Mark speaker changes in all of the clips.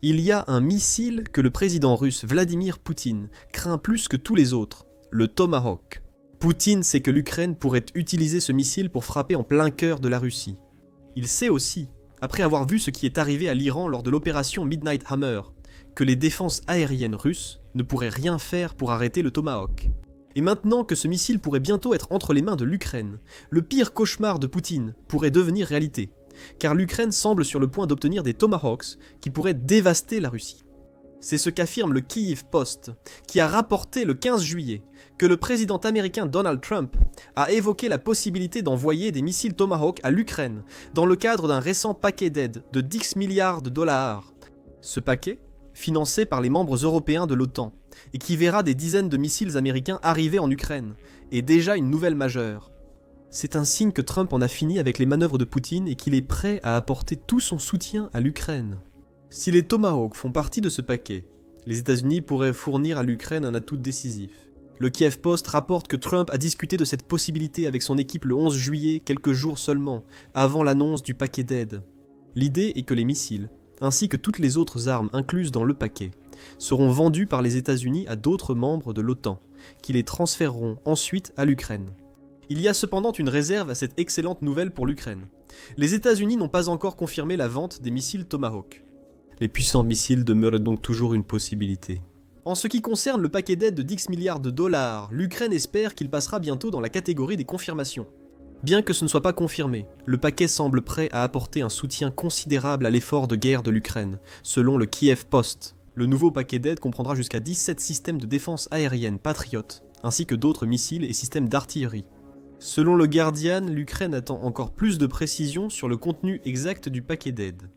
Speaker 1: Il y a un missile que le président russe Vladimir Poutine craint plus que tous les autres, le Tomahawk. Poutine sait que l'Ukraine pourrait utiliser ce missile pour frapper en plein cœur de la Russie. Il sait aussi, après avoir vu ce qui est arrivé à l'Iran lors de l'opération Midnight Hammer, que les défenses aériennes russes ne pourraient rien faire pour arrêter le Tomahawk. Et maintenant que ce missile pourrait bientôt être entre les mains de l'Ukraine, le pire cauchemar de Poutine pourrait devenir réalité, car l'Ukraine semble sur le point d'obtenir des Tomahawks qui pourraient dévaster la Russie. C'est ce qu'affirme le Kyiv Post, qui a rapporté le 15 juillet que le président américain Donald Trump a évoqué la possibilité d'envoyer des missiles Tomahawk à l'Ukraine dans le cadre d'un récent paquet d'aide de 10 milliards de dollars. Ce paquet, financé par les membres européens de l'OTAN, et qui verra des dizaines de missiles américains arriver en Ukraine, est déjà une nouvelle majeure. C'est un signe que Trump en a fini avec les manœuvres de Poutine et qu'il est prêt à apporter tout son soutien à l'Ukraine. Si les Tomahawks font partie de ce paquet, les États-Unis pourraient fournir à l'Ukraine un atout décisif. Le Kiev Post rapporte que Trump a discuté de cette possibilité avec son équipe le 11 juillet, quelques jours seulement, avant l'annonce du paquet d'aide. L'idée est que les missiles, ainsi que toutes les autres armes incluses dans le paquet, seront vendus par les États-Unis à d'autres membres de l'OTAN, qui les transféreront ensuite à l'Ukraine. Il y a cependant une réserve à cette excellente nouvelle pour l'Ukraine. Les États-Unis n'ont pas encore confirmé la vente des missiles Tomahawk. Les puissants missiles demeurent donc toujours une possibilité. En ce qui concerne le paquet d'aide de 10 milliards de dollars, l'Ukraine espère qu'il passera bientôt dans la catégorie des confirmations. Bien que ce ne soit pas confirmé, le paquet semble prêt à apporter un soutien considérable à l'effort de guerre de l'Ukraine, selon le Kiev Post. Le nouveau paquet d'aide comprendra jusqu'à 17 systèmes de défense aérienne Patriot, ainsi que d'autres missiles et systèmes d'artillerie. Selon le Guardian, l'Ukraine attend encore plus de précisions sur le contenu exact du paquet d'aide.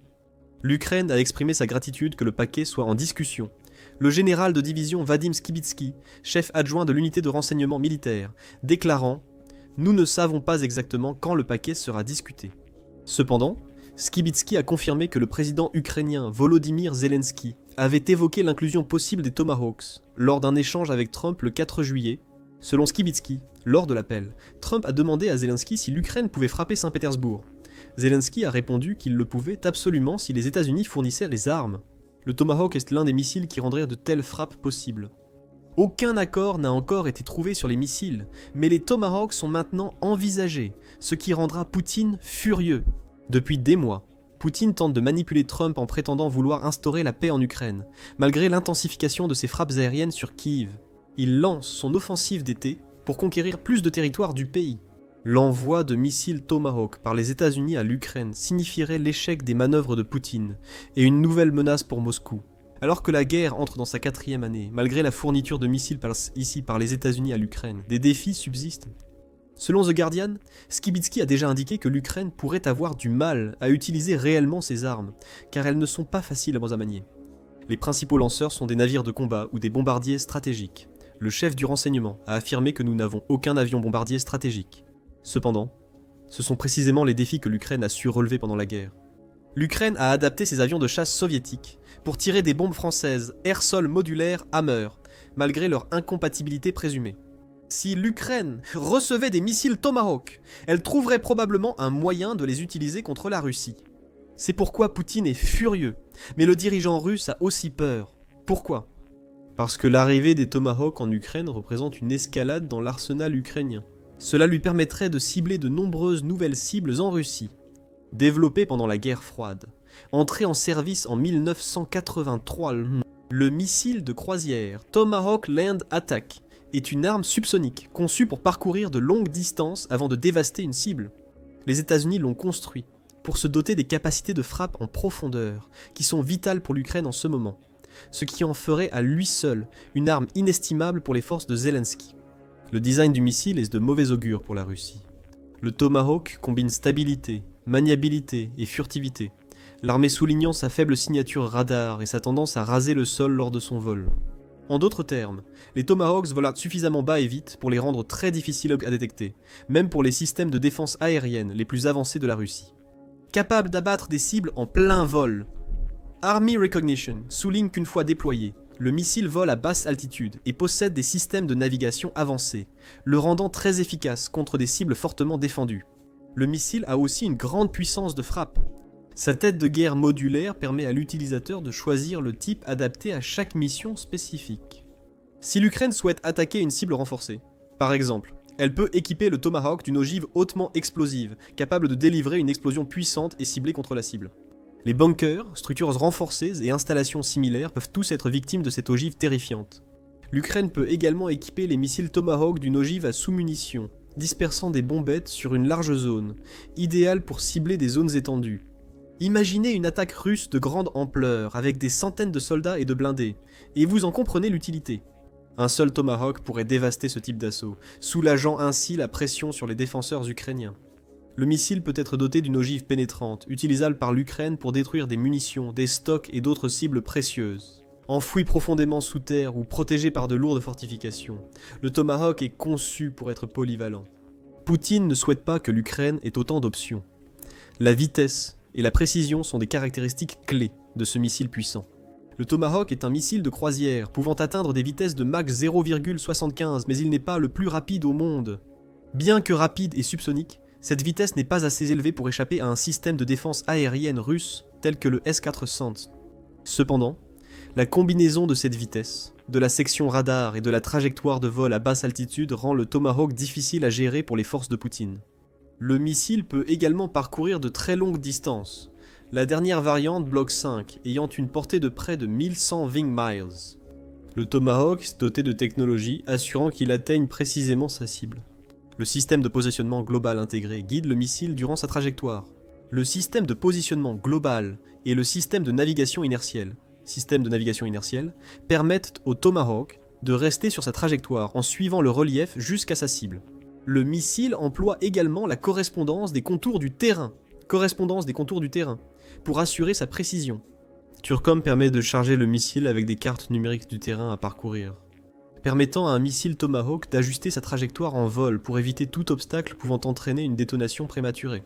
Speaker 1: L'Ukraine a exprimé sa gratitude que le paquet soit en discussion. Le général de division Vadim Skibitsky, chef adjoint de l'unité de renseignement militaire, déclarant « Nous ne savons pas exactement quand le paquet sera discuté ». Cependant, Skibitsky a confirmé que le président ukrainien Volodymyr Zelensky avait évoqué l'inclusion possible des Tomahawks lors d'un échange avec Trump le 4 juillet. Selon Skibitsky, lors de l'appel, Trump a demandé à Zelensky si l'Ukraine pouvait frapper Saint-Pétersbourg. Zelensky a répondu qu'il le pouvait absolument si les États-Unis fournissaient les armes. Le Tomahawk est l'un des missiles qui rendrait de telles frappes possibles. Aucun accord n'a encore été trouvé sur les missiles, mais les Tomahawks sont maintenant envisagés, ce qui rendra Poutine furieux. Depuis des mois, Poutine tente de manipuler Trump en prétendant vouloir instaurer la paix en Ukraine, malgré l'intensification de ses frappes aériennes sur Kyiv. Il lance son offensive d'été pour conquérir plus de territoire du pays. L'envoi de missiles Tomahawk par les États-Unis à l'Ukraine signifierait l'échec des manœuvres de Poutine et une nouvelle menace pour Moscou. Alors que la guerre entre dans sa 4e année, malgré la fourniture de missiles par les États-Unis à l'Ukraine, des défis subsistent. Selon The Guardian, Skibitsky a déjà indiqué que l'Ukraine pourrait avoir du mal à utiliser réellement ses armes, car elles ne sont pas faciles à manier. Les principaux lanceurs sont des navires de combat ou des bombardiers stratégiques. Le chef du renseignement a affirmé que nous n'avons aucun avion bombardier stratégique. Cependant, ce sont précisément les défis que l'Ukraine a su relever pendant la guerre. L'Ukraine a adapté ses avions de chasse soviétiques pour tirer des bombes françaises air-sol modulaires Hammer, malgré leur incompatibilité présumée. Si l'Ukraine recevait des missiles Tomahawk, elle trouverait probablement un moyen de les utiliser contre la Russie. C'est pourquoi Poutine est furieux, mais le dirigeant russe a aussi peur. Pourquoi ? Parce que l'arrivée des Tomahawk en Ukraine représente une escalade dans l'arsenal ukrainien. Cela lui permettrait de cibler de nombreuses nouvelles cibles en Russie. Développé pendant la guerre froide, entré en service en 1983, le missile de croisière Tomahawk Land Attack est une arme subsonique conçue pour parcourir de longues distances avant de dévaster une cible. Les États-Unis l'ont construit pour se doter des capacités de frappe en profondeur qui sont vitales pour l'Ukraine en ce moment, ce qui en ferait à lui seul une arme inestimable pour les forces de Zelensky. Le design du missile est de mauvais augure pour la Russie. Le Tomahawk combine stabilité, maniabilité et furtivité, l'armée soulignant sa faible signature radar et sa tendance à raser le sol lors de son vol. En d'autres termes, les Tomahawks volent suffisamment bas et vite pour les rendre très difficiles à détecter, même pour les systèmes de défense aérienne les plus avancés de la Russie. Capable d'abattre des cibles en plein vol. Army Recognition souligne qu'une fois déployé, le missile vole à basse altitude et possède des systèmes de navigation avancés, le rendant très efficace contre des cibles fortement défendues. Le missile a aussi une grande puissance de frappe. Sa tête de guerre modulaire permet à l'utilisateur de choisir le type adapté à chaque mission spécifique. Si l'Ukraine souhaite attaquer une cible renforcée, par exemple, elle peut équiper le Tomahawk d'une ogive hautement explosive, capable de délivrer une explosion puissante et ciblée contre la cible. Les bunkers, structures renforcées et installations similaires peuvent tous être victimes de cette ogive terrifiante. L'Ukraine peut également équiper les missiles Tomahawk d'une ogive à sous-munitions, dispersant des bombettes sur une large zone, idéale pour cibler des zones étendues. Imaginez une attaque russe de grande ampleur, avec des centaines de soldats et de blindés, et vous en comprenez l'utilité. Un seul Tomahawk pourrait dévaster ce type d'assaut, soulageant ainsi la pression sur les défenseurs ukrainiens. Le missile peut être doté d'une ogive pénétrante, utilisable par l'Ukraine pour détruire des munitions, des stocks et d'autres cibles précieuses. Enfoui profondément sous terre ou protégé par de lourdes fortifications, le Tomahawk est conçu pour être polyvalent. Poutine ne souhaite pas que l'Ukraine ait autant d'options. La vitesse et la précision sont des caractéristiques clés de ce missile puissant. Le Tomahawk est un missile de croisière, pouvant atteindre des vitesses de Mach 0,75, mais il n'est pas le plus rapide au monde. Bien que rapide et subsonique, cette vitesse n'est pas assez élevée pour échapper à un système de défense aérienne russe tel que le S-400. Cependant, la combinaison de cette vitesse, de la section radar et de la trajectoire de vol à basse altitude rend le Tomahawk difficile à gérer pour les forces de Poutine. Le missile peut également parcourir de très longues distances, la dernière variante Block 5 ayant une portée de près de 1100 wing miles. Le Tomahawk est doté de technologies assurant qu'il atteigne précisément sa cible. Le système de positionnement global intégré guide le missile durant sa trajectoire. Le système de positionnement global et le système de navigation inertielle permettent au Tomahawk de rester sur sa trajectoire en suivant le relief jusqu'à sa cible. Le missile emploie également la correspondance des contours du terrain, pour assurer sa précision. Turcom permet de charger le missile avec des cartes numériques du terrain à parcourir, permettant à un missile Tomahawk d'ajuster sa trajectoire en vol pour éviter tout obstacle pouvant entraîner une détonation prématurée.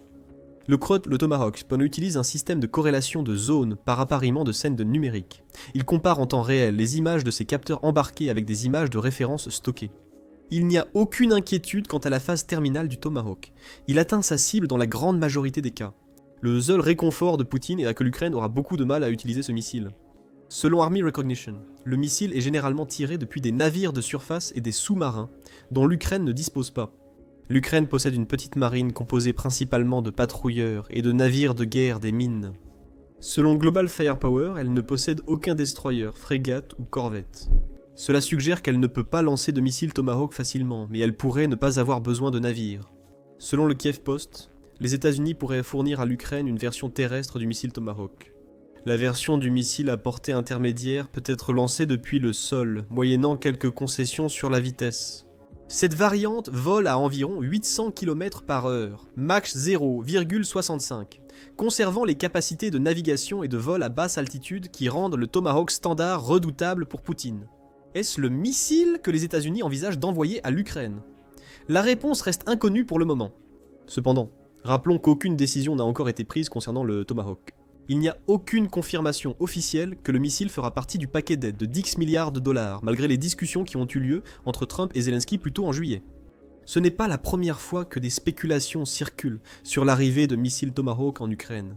Speaker 1: Le Tomahawk Spawn utilise un système de corrélation de zones par appariement de scènes de numérique. Il compare en temps réel les images de ses capteurs embarqués avec des images de référence stockées. Il n'y a aucune inquiétude quant à la phase terminale du Tomahawk. Il atteint sa cible dans la grande majorité des cas. Le seul réconfort de Poutine est que l'Ukraine aura beaucoup de mal à utiliser ce missile. Selon Army Recognition, le missile est généralement tiré depuis des navires de surface et des sous-marins, dont l'Ukraine ne dispose pas. L'Ukraine possède une petite marine composée principalement de patrouilleurs et de navires de guerre des mines. Selon Global Firepower, elle ne possède aucun destroyer, frégate ou corvette. Cela suggère qu'elle ne peut pas lancer de missiles Tomahawk facilement, mais elle pourrait ne pas avoir besoin de navires. Selon le Kiev Post, les États-Unis pourraient fournir à l'Ukraine une version terrestre du missile Tomahawk. La version du missile à portée intermédiaire peut être lancée depuis le sol, moyennant quelques concessions sur la vitesse. Cette variante vole à environ 800 km/h, Mach 0,65, conservant les capacités de navigation et de vol à basse altitude qui rendent le Tomahawk standard redoutable pour Poutine. Est-ce le missile que les États-Unis envisagent d'envoyer à l'Ukraine? La réponse reste inconnue pour le moment. Cependant, rappelons qu'aucune décision n'a encore été prise concernant le Tomahawk. Il n'y a aucune confirmation officielle que le missile fera partie du paquet d'aide de 10 milliards de dollars, malgré les discussions qui ont eu lieu entre Trump et Zelensky plus tôt en juillet. Ce n'est pas la première fois que des spéculations circulent sur l'arrivée de missiles Tomahawk en Ukraine.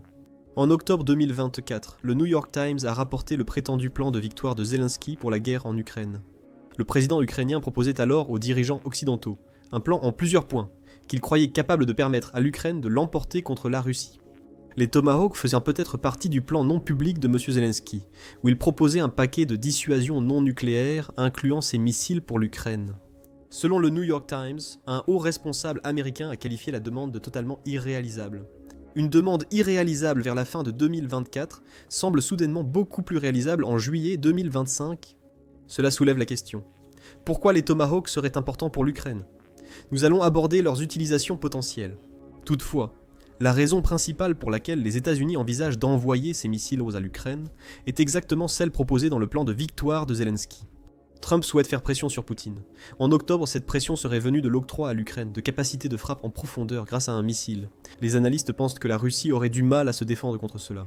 Speaker 1: En octobre 2024, le New York Times a rapporté le prétendu plan de victoire de Zelensky pour la guerre en Ukraine. Le président ukrainien proposait alors aux dirigeants occidentaux un plan en plusieurs points, qu'il croyait capable de permettre à l'Ukraine de l'emporter contre la Russie. Les Tomahawks faisaient peut-être partie du plan non public de M. Zelensky, où il proposait un paquet de dissuasion non nucléaire incluant ses missiles pour l'Ukraine. Selon le New York Times, un haut responsable américain a qualifié la demande de totalement irréalisable. Une demande irréalisable vers la fin de 2024 semble soudainement beaucoup plus réalisable en juillet 2025. Cela soulève la question. Pourquoi les Tomahawks seraient importants pour l'Ukraine? Nous allons aborder leurs utilisations potentielles. Toutefois, la raison principale pour laquelle les États-Unis envisagent d'envoyer ces missiles à l'Ukraine est exactement celle proposée dans le plan de victoire de Zelensky. Trump souhaite faire pression sur Poutine. En octobre, cette pression serait venue de l'octroi à l'Ukraine de capacités de frappe en profondeur grâce à un missile. Les analystes pensent que la Russie aurait du mal à se défendre contre cela.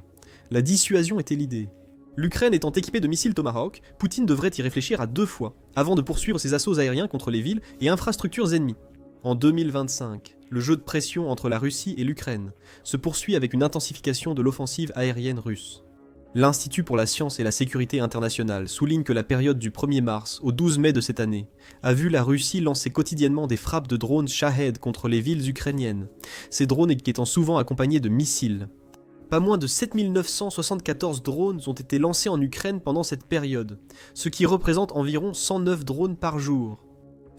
Speaker 1: La dissuasion était l'idée. L'Ukraine étant équipée de missiles Tomahawk, Poutine devrait y réfléchir à 2 fois avant de poursuivre ses assauts aériens contre les villes et infrastructures ennemies. En 2025, le jeu de pression entre la Russie et l'Ukraine se poursuit avec une intensification de l'offensive aérienne russe. L'Institut pour la science et la sécurité internationale souligne que la période du 1er mars au 12 mai de cette année a vu la Russie lancer quotidiennement des frappes de drones Shahed contre les villes ukrainiennes, ces drones étant souvent accompagnés de missiles. Pas moins de 7974 drones ont été lancés en Ukraine pendant cette période, ce qui représente environ 109 drones par jour.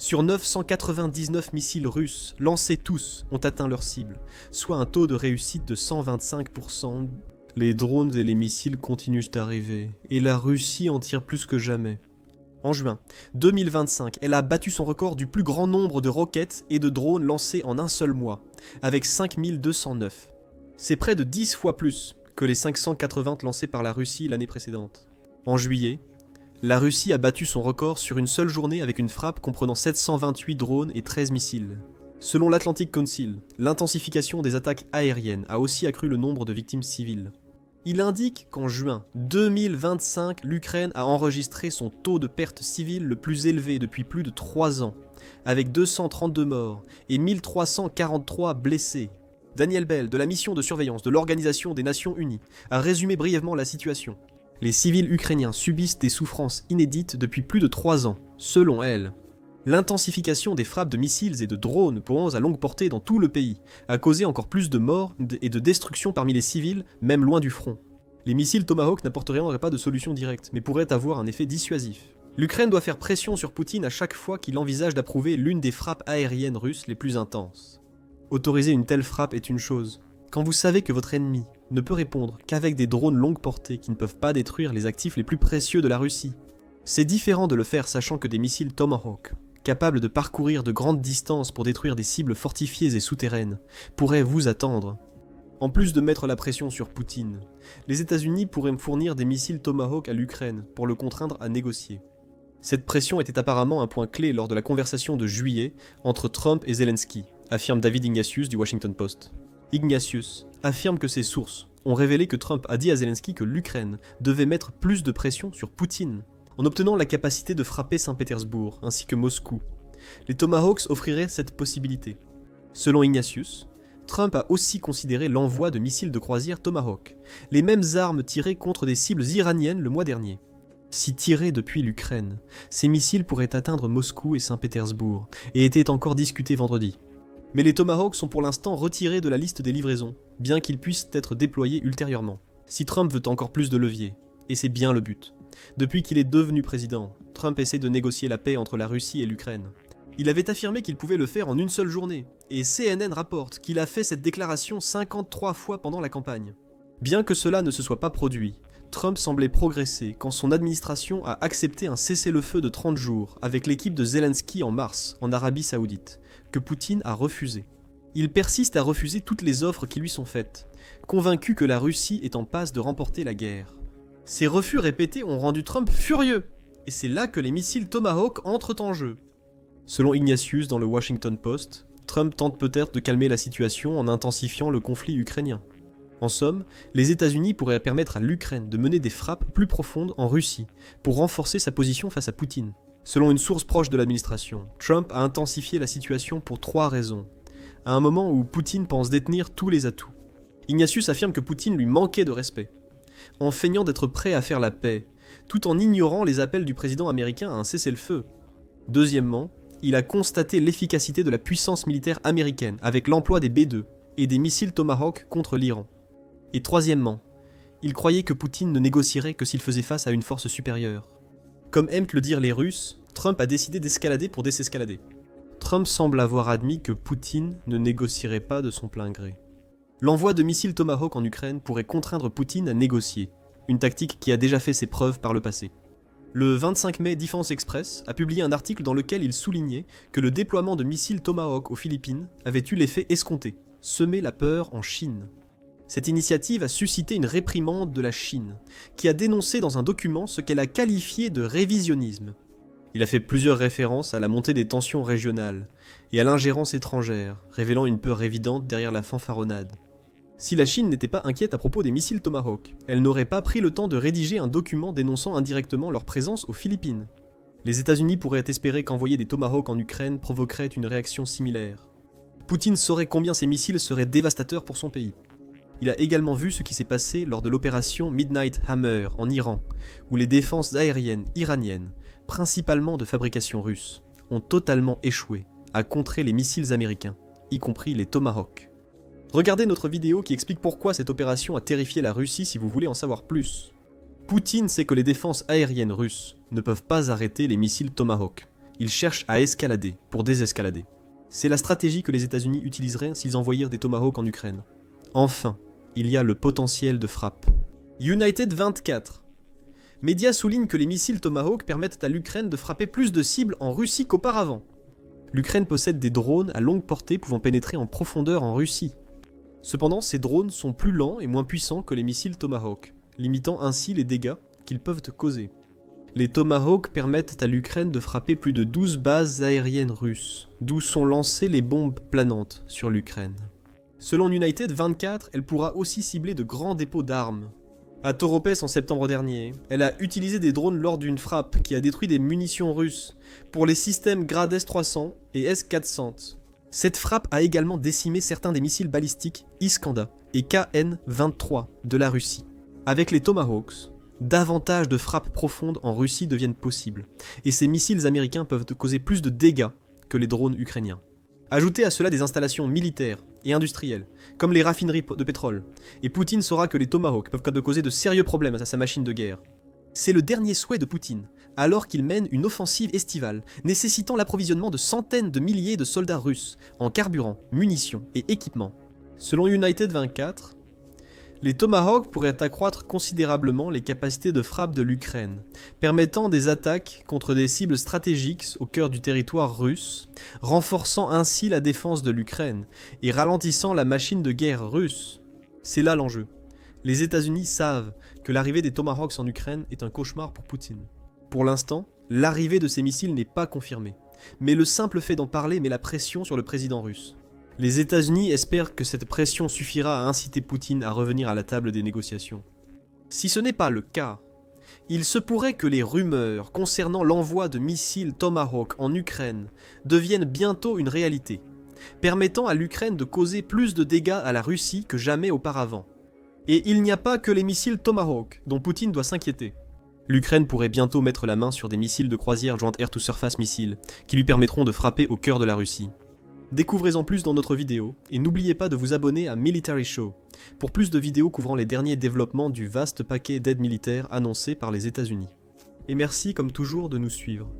Speaker 1: Sur 999 missiles russes, lancés tous, ont atteint leur cible, soit un taux de réussite de 125%. Les drones et les missiles continuent d'arriver, et la Russie en tire plus que jamais. En juin 2025, elle a battu son record du plus grand nombre de roquettes et de drones lancés en un seul mois, avec 5209. C'est près de 10 fois plus que les 580 lancés par la Russie l'année précédente. En juillet, la Russie a battu son record sur une seule journée avec une frappe comprenant 728 drones et 13 missiles. Selon l'Atlantic Council, l'intensification des attaques aériennes a aussi accru le nombre de victimes civiles. Il indique qu'en juin 2025, l'Ukraine a enregistré son taux de perte civile le plus élevé depuis plus de 3 ans, avec 232 morts et 1343 blessés. Daniel Bell, de la mission de surveillance de l'Organisation des Nations Unies, a résumé brièvement la situation. Les civils ukrainiens subissent des souffrances inédites depuis plus de 3 ans, selon elle. L'intensification des frappes de missiles et de drones posant à longue portée dans tout le pays a causé encore plus de morts et de destruction parmi les civils, même loin du front. Les missiles Tomahawk n'apporteraient pas de solution directe, mais pourraient avoir un effet dissuasif. L'Ukraine doit faire pression sur Poutine à chaque fois qu'il envisage d'approuver l'une des frappes aériennes russes les plus intenses. Autoriser une telle frappe est une chose. Quand vous savez que votre ennemi ne peut répondre qu'avec des drones longue portée qui ne peuvent pas détruire les actifs les plus précieux de la Russie, c'est différent de le faire sachant que des missiles Tomahawk, capables de parcourir de grandes distances pour détruire des cibles fortifiées et souterraines, pourraient vous attendre. En plus de mettre la pression sur Poutine, les États-Unis pourraient fournir des missiles Tomahawk à l'Ukraine pour le contraindre à négocier. Cette pression était apparemment un point clé lors de la conversation de juillet entre Trump et Zelensky, affirme David Ignatius du Washington Post. Ignatius affirme que ses sources ont révélé que Trump a dit à Zelensky que l'Ukraine devait mettre plus de pression sur Poutine, en obtenant la capacité de frapper Saint-Pétersbourg ainsi que Moscou. Les Tomahawks offriraient cette possibilité. Selon Ignatius, Trump a aussi considéré l'envoi de missiles de croisière Tomahawk, les mêmes armes tirées contre des cibles iraniennes le mois dernier. Si tirés depuis l'Ukraine, ces missiles pourraient atteindre Moscou et Saint-Pétersbourg, et étaient encore discutés vendredi. Mais les Tomahawks sont pour l'instant retirés de la liste des livraisons, bien qu'ils puissent être déployés ultérieurement, si Trump veut encore plus de leviers, et c'est bien le but. Depuis qu'il est devenu président, Trump essaie de négocier la paix entre la Russie et l'Ukraine. Il avait affirmé qu'il pouvait le faire en une seule journée, et CNN rapporte qu'il a fait cette déclaration 53 fois pendant la campagne. Bien que cela ne se soit pas produit, Trump semblait progresser quand son administration a accepté un cessez-le-feu de 30 jours avec l'équipe de Zelensky en mars, en Arabie Saoudite, que Poutine a refusé. Il persiste à refuser toutes les offres qui lui sont faites, convaincu que la Russie est en passe de remporter la guerre. Ces refus répétés ont rendu Trump furieux, et c'est là que les missiles Tomahawk entrent en jeu. Selon Ignatius dans le Washington Post, Trump tente peut-être de calmer la situation en intensifiant le conflit ukrainien. En somme, les États-Unis pourraient permettre à l'Ukraine de mener des frappes plus profondes en Russie pour renforcer sa position face à Poutine. Selon une source proche de l'administration, Trump a intensifié la situation pour 3 raisons, à un moment où Poutine pense détenir tous les atouts. Ignatius affirme que Poutine lui manquait de respect, en feignant d'être prêt à faire la paix, tout en ignorant les appels du président américain à un cessez-le-feu. Deuxièmement, il a constaté l'efficacité de la puissance militaire américaine avec l'emploi des B-2 et des missiles Tomahawk contre l'Iran. Et troisièmement, il croyait que Poutine ne négocierait que s'il faisait face à une force supérieure. Comme aiment le dire les Russes, Trump a décidé d'escalader pour désescalader. Trump semble avoir admis que Poutine ne négocierait pas de son plein gré. L'envoi de missiles Tomahawk en Ukraine pourrait contraindre Poutine à négocier, une tactique qui a déjà fait ses preuves par le passé. Le 25 mai, Defense Express a publié un article dans lequel il soulignait que le déploiement de missiles Tomahawk aux Philippines avait eu l'effet escompté, semer la peur en Chine. Cette initiative a suscité une réprimande de la Chine, qui a dénoncé dans un document ce qu'elle a qualifié de révisionnisme. Il a fait plusieurs références à la montée des tensions régionales et à l'ingérence étrangère, révélant une peur évidente derrière la fanfaronnade. Si la Chine n'était pas inquiète à propos des missiles Tomahawk, elle n'aurait pas pris le temps de rédiger un document dénonçant indirectement leur présence aux Philippines. Les États-Unis pourraient espérer qu'envoyer des Tomahawks en Ukraine provoquerait une réaction similaire. Poutine saurait combien ces missiles seraient dévastateurs pour son pays. Il a également vu ce qui s'est passé lors de l'opération Midnight Hammer en Iran, où les défenses aériennes iraniennes, principalement de fabrication russe, ont totalement échoué à contrer les missiles américains, y compris les Tomahawks. Regardez notre vidéo qui explique pourquoi cette opération a terrifié la Russie si vous voulez en savoir plus. Poutine sait que les défenses aériennes russes ne peuvent pas arrêter les missiles Tomahawk. Ils cherchent à escalader pour désescalader. C'est la stratégie que les États-Unis utiliseraient s'ils envoyèrent des Tomahawks en Ukraine. Enfin, il y a le potentiel de frappe. United 24. Médias soulignent que les missiles Tomahawk permettent à l'Ukraine de frapper plus de cibles en Russie qu'auparavant. L'Ukraine possède des drones à longue portée pouvant pénétrer en profondeur en Russie. Cependant, ces drones sont plus lents et moins puissants que les missiles Tomahawk, limitant ainsi les dégâts qu'ils peuvent causer. Les Tomahawk permettent à l'Ukraine de frapper plus de 12 bases aériennes russes, d'où sont lancées les bombes planantes sur l'Ukraine. Selon United 24, elle pourra aussi cibler de grands dépôts d'armes. À Toropès en septembre dernier, elle a utilisé des drones lors d'une frappe qui a détruit des munitions russes pour les systèmes Grad S-300 et S-400. Cette frappe a également décimé certains des missiles balistiques Iskander et KN-23 de la Russie. Avec les Tomahawks, davantage de frappes profondes en Russie deviennent possibles, et ces missiles américains peuvent causer plus de dégâts que les drones ukrainiens. Ajoutez à cela des installations militaires et industrielles, comme les raffineries de pétrole, et Poutine saura que les Tomahawks peuvent causer de sérieux problèmes à sa machine de guerre. C'est le dernier souhait de Poutine, alors qu'il mène une offensive estivale, nécessitant l'approvisionnement de centaines de milliers de soldats russes en carburant, munitions et équipements. Selon United 24, les Tomahawks pourraient accroître considérablement les capacités de frappe de l'Ukraine, permettant des attaques contre des cibles stratégiques au cœur du territoire russe, renforçant ainsi la défense de l'Ukraine et ralentissant la machine de guerre russe. C'est là l'enjeu. Les États-Unis savent que l'arrivée des Tomahawks en Ukraine est un cauchemar pour Poutine. Pour l'instant, l'arrivée de ces missiles n'est pas confirmée, mais le simple fait d'en parler met la pression sur le président russe. Les États-Unis espèrent que cette pression suffira à inciter Poutine à revenir à la table des négociations. Si ce n'est pas le cas, il se pourrait que les rumeurs concernant l'envoi de missiles Tomahawk en Ukraine deviennent bientôt une réalité, permettant à l'Ukraine de causer plus de dégâts à la Russie que jamais auparavant. Et il n'y a pas que les missiles Tomahawk dont Poutine doit s'inquiéter. L'Ukraine pourrait bientôt mettre la main sur des missiles de croisière Joint Air-to-Surface Missiles, qui lui permettront de frapper au cœur de la Russie. Découvrez-en plus dans notre vidéo, et n'oubliez pas de vous abonner à Military Show, pour plus de vidéos couvrant les derniers développements du vaste paquet d'aide militaire annoncé par les États-Unis. Et merci comme toujours de nous suivre.